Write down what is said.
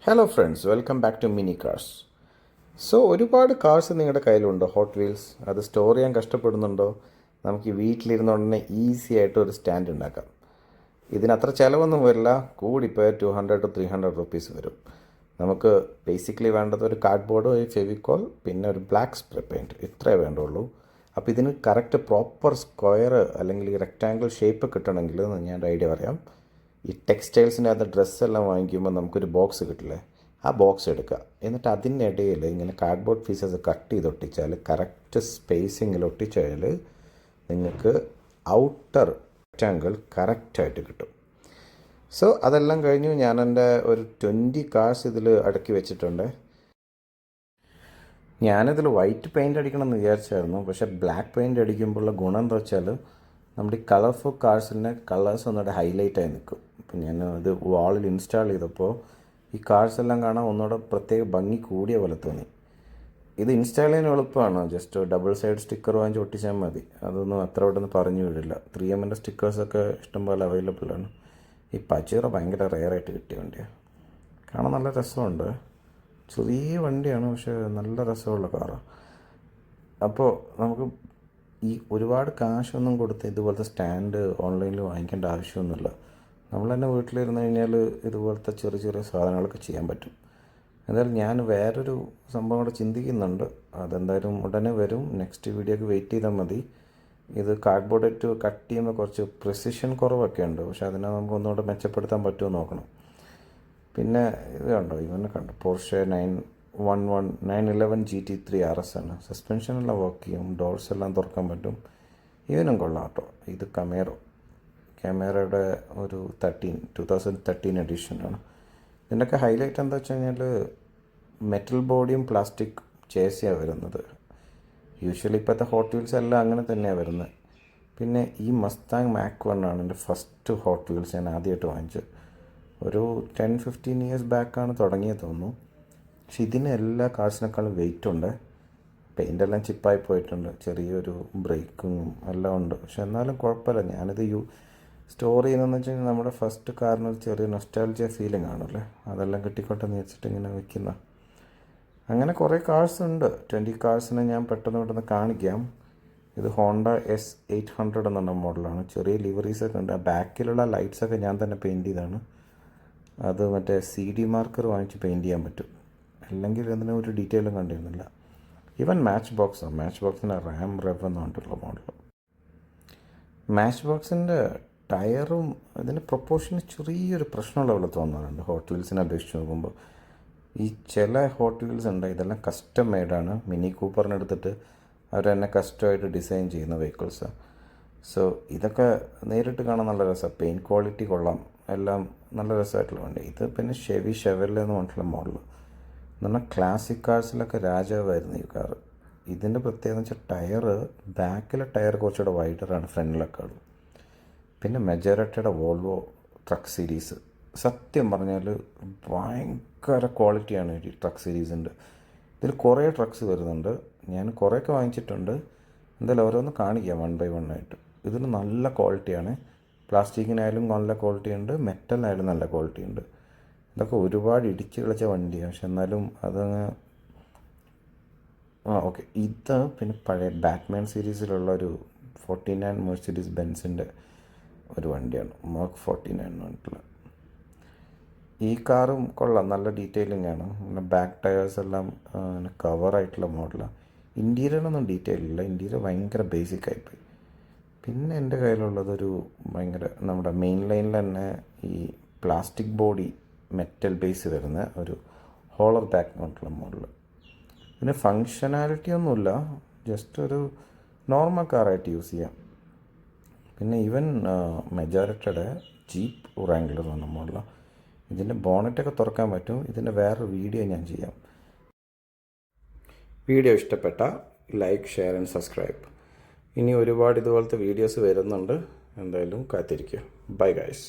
Hello friends, welcome back to mini cars. So ഒരുപാട് cars നിങ്ങളുടെ കയ്യിലുണ്ടോ? ഹോട്ട് വീൽസ് അത് സ്റ്റോർ ചെയ്യാൻ കഷ്ടപ്പെടുന്നുണ്ടോ? നമുക്ക് വീട്ടിലിരുന്നുടനെ ഈസി ആയിട്ട് ഒരു സ്റ്റാൻഡ് ഉണ്ടാക്കാം. ഇതിനത്ര ചിലവൊന്നും വരില്ല. കൂടിപ്പോൾ 200 to 300 rupees വരും. നമുക്ക് ബേസിക്കലി വേണ്ടത് ഒരു കാർഡ്ബോർഡ്, ഒരു ഫെവിക്കോൾ, പിന്നെ ഒരു ബ്ലാക്ക് സ്പ്രേ പെയിൻറ്റ്, ഇത്രയേ വേണ്ടുള്ളൂ. അപ്പോൾ ഇതിന് കറക്റ്റ് പ്രോപ്പർ സ്ക്വയർ അല്ലെങ്കിൽ റെക്റ്റാങ്കിൾ ഷേപ്പ് കിട്ടണമെങ്കിൽ ഞാൻ ഒരു ഐഡിയ പറയാം. ഈ ടെക്സ്റ്റൈൽസിൻ്റെ അത് ഡ്രസ്സെല്ലാം വാങ്ങിക്കുമ്പോൾ നമുക്കൊരു ബോക്സ് കിട്ടില്ലേ, ആ ബോക്സ് എടുക്കുക. എന്നിട്ട് അതിനിടയിൽ ഇങ്ങനെ കാർഡ്ബോർഡ് പീസസ് കട്ട് ചെയ്ത് ഒട്ടിച്ചാൽ, കറക്റ്റ് സ്പേസിങ്ങിൽ ഒട്ടിച്ചാൽ നിങ്ങൾക്ക് ഔട്ടർ റെക്റ്റാങ്കിൾ കറക്റ്റായിട്ട് കിട്ടും. സോ അതെല്ലാം കഴിഞ്ഞു. ഞാൻ എൻ്റെ ഒരു 20 കാർസ് ഇതിൽ അടക്കി വെച്ചിട്ടുണ്ട്. ഞാനിതിൽ വൈറ്റ് പെയിൻ്റ് അടിക്കണം എന്ന് വിചാരിച്ചായിരുന്നു. പക്ഷേ ബ്ലാക്ക് പെയിൻ്റ് അടിക്കുമ്പോഴുള്ള ഗുണം എന്താ വെച്ചാൽ നമ്മുടെ ഈ കളർഫുൾ കാർസിൻ്റെ കളേഴ്സ് ഒന്നുകൂടെ ഹൈലൈറ്റായി നിൽക്കും. അപ്പം ഞാൻ ഇത് വാളിൽ ഇൻസ്റ്റാൾ ചെയ്തപ്പോൾ ഈ കാർസ് എല്ലാം കാണാൻ ഒന്നുകൂടെ പ്രത്യേക ഭംഗി കൂടിയ പോലെ തോന്നി. ഇത് ഇൻസ്റ്റാൾ ചെയ്യാൻ എളുപ്പമാണ്. ജസ്റ്റ് ഡബിൾ സൈഡ് സ്റ്റിക്കർ വാങ്ങിച്ച് ഒട്ടിച്ചാൽ മതി. അതൊന്നും അത്ര പെട്ടെന്ന് പറഞ്ഞു വിടില്ല. 3Mൻ്റെ സ്റ്റിക്കേഴ്സൊക്കെ ഇഷ്ടംപോലെ അവൈലബിൾ ആണ്. ഈ പച്ചീറ ഭയങ്കര റെയറായിട്ട് കിട്ടിയ വണ്ടിയാണ്. കാണാൻ നല്ല രസമുണ്ട്. ചെറിയ വണ്ടിയാണ്, പക്ഷേ നല്ല രസമുള്ള കാറാണ്. അപ്പോൾ നമുക്ക് ഈ ഒരുപാട് കാശൊന്നും കൊടുത്ത് ഇതുപോലത്തെ സ്റ്റാൻഡ് ഓൺലൈനിൽ വാങ്ങിക്കേണ്ട ആവശ്യമൊന്നുമില്ല. നമ്മൾ തന്നെ വീട്ടിലിരുന്ന് കഴിഞ്ഞാൽ ഇതുപോലത്തെ ചെറിയ ചെറിയ സാധനങ്ങളൊക്കെ ചെയ്യാൻ പറ്റും. എന്തായാലും ഞാൻ വേറൊരു സംഭവം കൂടെ ചിന്തിക്കുന്നുണ്ട്. അതെന്തായാലും ഉടനെ വരും. നെക്സ്റ്റ് വീഡിയോക്ക് വെയിറ്റ് ചെയ്താൽ മതി. ഇത് കാർഡ്ബോർഡ് ഇട്ട് കട്ട് ചെയ്യുമ്പോൾ കുറച്ച് പ്രിസിഷൻ കുറവൊക്കെ ഉണ്ട്. പക്ഷേ അതിനെ നമുക്ക് ഒന്നുകൂടെ മെച്ചപ്പെടുത്താൻ പറ്റുമോ നോക്കണം. പിന്നെ ഇത് കണ്ടോ, ഇവനെ കണ്ടോ, പോർഷെ 911 GT3 RS ആണ്. സസ്പെൻഷനെല്ലാം വർക്ക് ചെയ്യും, ഡോർസ് എല്ലാം തുറക്കാൻ പറ്റും. ഇവനും കൊള്ളാം കേട്ടോ. ഇത് ക്യാമറയുടെ ഒരു 2013 എഡിഷനാണ്. ഇതിൻ്റെയൊക്കെ ഹൈലൈറ്റ് എന്താ വെച്ച് കഴിഞ്ഞാൽ മെറ്റൽ ബോഡിയും പ്ലാസ്റ്റിക് ചേസിയാണ് വരുന്നത്. യൂഷ്വലി ഇപ്പോഴത്തെ ഹോട്ട് വീൽസ് എല്ലാം അങ്ങനെ തന്നെയാണ് വരുന്നത്. പിന്നെ ഈ മസ്താങ് മാക് 1 ആണ് എൻ്റെ ഫസ്റ്റ് ഹോട്ട് വീൽസ് ഞാൻ ആദ്യമായിട്ട് വാങ്ങിച്ചത്. ഒരു 10-15 ഇയേഴ്സ് ബാക്കാണ് തുടങ്ങിയത് തോന്നുന്നു. പക്ഷെ ഇതിന് എല്ലാ കാർസിനേക്കാളും വെയിറ്റ് ഉണ്ട്. പെയിൻ്റെല്ലാം ചിപ്പായി പോയിട്ടുണ്ട്. ചെറിയൊരു ബ്രേക്കും എല്ലാം ഉണ്ട്. പക്ഷെ എന്നാലും കുഴപ്പമില്ല. ഞാനിത് സ്റ്റോർ ചെയ്യുന്നതെന്ന് വെച്ച് കഴിഞ്ഞാൽ നമ്മുടെ ഫസ്റ്റ് കാറിനൊരു ചെറിയ നൊസ്റ്റാൾജിയ ഫീലിംഗ് ആണല്ലേ, അതെല്ലാം കിട്ടിക്കോട്ടെ എന്ന് വെച്ചിട്ട് ഇങ്ങനെ വയ്ക്കുന്ന. അങ്ങനെ കുറേ കാർസ് ഉണ്ട്. 20 കാർസിനെ ഞാൻ പെട്ടെന്ന് കാണിക്കാം. ഇത് ഹോണ്ട S800 എന്നുള്ള മോഡലാണ്. ചെറിയ ലിവറീസൊക്കെ ഉണ്ട്. ആ ബാക്കിലുള്ള ലൈറ്റ്സൊക്കെ ഞാൻ തന്നെ പെയിൻറ്റ് ചെയ്താണ്. അത് മറ്റേ CD മാർക്കർ വാങ്ങിച്ച് പെയിൻറ്റ് ചെയ്യാൻ പറ്റും. അല്ലെങ്കിൽ അതിന് ഒരു ഡീറ്റെയിലും കണ്ടിരുന്നില്ല. ഈവൻ മാച്ച് ബോക്സിൻ്റെ റാം റെവ് എന്ന് പറഞ്ഞിട്ടുള്ള മോഡൽ. മാച്ച് ബോക്സിൻ്റെ ടയറും ഇതിൻ്റെ പ്രൊപ്പോർഷന് ചെറിയൊരു പ്രശ്നമുള്ള പോലെ തോന്നാറുണ്ട് ഹോട്ട് വീൽസിനെ അപേക്ഷിച്ച് നോക്കുമ്പോൾ. ഈ ചില ഹോട്ട് വീൽസ് ഉണ്ട്, ഇതെല്ലാം കസ്റ്റം മെയ്ഡാണ്. മിനി കൂപ്പറിന് എടുത്തിട്ട് അവർ തന്നെ കസ്റ്റമായിട്ട് ഡിസൈൻ ചെയ്യുന്ന വെഹിക്കിൾസാണ്. സോ ഇതൊക്കെ നേരിട്ട് കാണാൻ നല്ല രസമാണ്. പെയിൻറ്റ് ക്വാളിറ്റി കൊള്ളാം, എല്ലാം നല്ല രസമായിട്ടുള്ള വണ്ടി. ഇത് പിന്നെ ഷെവർലെ എന്ന് പറഞ്ഞിട്ടുള്ള മോഡൽ എന്ന് പറഞ്ഞാൽ ക്ലാസിക് കാർസിലൊക്കെ രാജാവായിരുന്നു ഈ കാറ്. ഇതിൻ്റെ പ്രത്യേകത എന്ന് വെച്ചാൽ ബാക്കിലെ ടയർ കുറച്ചുകൂടെ വൈഡറാണ് ഫ്രണ്ടിലേക്കാളും. പിന്നെ മെജോറിറ്റിയുടെ വോൾവോ ട്രക്ക് സീരീസ് സത്യം പറഞ്ഞാൽ ഭയങ്കര ക്വാളിറ്റിയാണ് ഈ ട്രക്ക് സീരീസിൻ്റെ. ഇതിൽ കുറേ ട്രക്സ് വരുന്നുണ്ട്. ഞാൻ കുറേയൊക്കെ വാങ്ങിച്ചിട്ടുണ്ട്. എന്തായാലും ഓരോന്ന് കാണിക്കാം 1 by 1 ആയിട്ട്. ഇതിന് നല്ല ക്വാളിറ്റിയാണ്. പ്ലാസ്റ്റിക്കിനായാലും നല്ല ക്വാളിറ്റി ഉണ്ട്, മെറ്റലിനായാലും നല്ല ക്വാളിറ്റി ഉണ്ട്. ഇതൊക്കെ ഒരുപാട് ഇടിച്ച് കളിച്ച വണ്ടിയാണ്. പക്ഷെ എന്നാലും അതങ്ങ് ഓക്കെ. ഇത് പിന്നെ പഴയ ബാറ്റ്മാൻ സീരീസിലുള്ള ഒരു 49 മെർസിഡീസ് ബെൻസിൻ്റെ ഒരു വണ്ടിയാണ്, മാർക്ക് 49 എന്ന് പറഞ്ഞിട്ടുള്ള. ഈ കാറും കൊള്ളാം, നല്ല ഡീറ്റെയിലിംഗ് ആണ്. പിന്നെ ബാക്ക് ടയേഴ്സ് എല്ലാം കവറായിട്ടുള്ള മോഡലാണ്. ഇൻറ്റീരിയറൊന്നും ഡീറ്റെയിൽ ഇല്ല. ഇൻറ്റീരിയർ ഭയങ്കര ബേസിക് ആയിപ്പോയി. പിന്നെ എൻ്റെ കയ്യിലുള്ളതൊരു ഭയങ്കര നമ്മുടെ മെയിൻ ലൈനിൽ തന്നെ ഈ പ്ലാസ്റ്റിക് ബോഡി മെറ്റൽ ബേസ് വരുന്ന ഒരു ഹോളർ ബാക്ക് പറഞ്ഞിട്ടുള്ള മോഡൽ. ഇതിന് ഫങ്ഷനാലിറ്റി ഒന്നുമില്ല, ജസ്റ്റ് ഒരു നോർമൽ കാറായിട്ട് യൂസ് ചെയ്യാം. പിന്നെ ഈവൻ മെജോറിറ്റിയുടെ ജീപ്പ് റാംഗ്ലർ എന്ന് പറഞ്ഞ മോഡലാണ്. ഇതിൻ്റെ ബോണറ്റൊക്കെ തുറക്കാൻ പറ്റും. ഇതിൻ്റെ വേറൊരു വീഡിയോ ഞാൻ ചെയ്യാം. വീഡിയോ ഇഷ്ടപ്പെട്ട ലൈക്ക്, ഷെയർ ആൻഡ് സബ്സ്ക്രൈബ്. ഇനി ഒരുപാട് ഇതുപോലത്തെ വീഡിയോസ് വരുന്നുണ്ട്. എന്തായാലും കാത്തിരിക്കുക. Bye guys.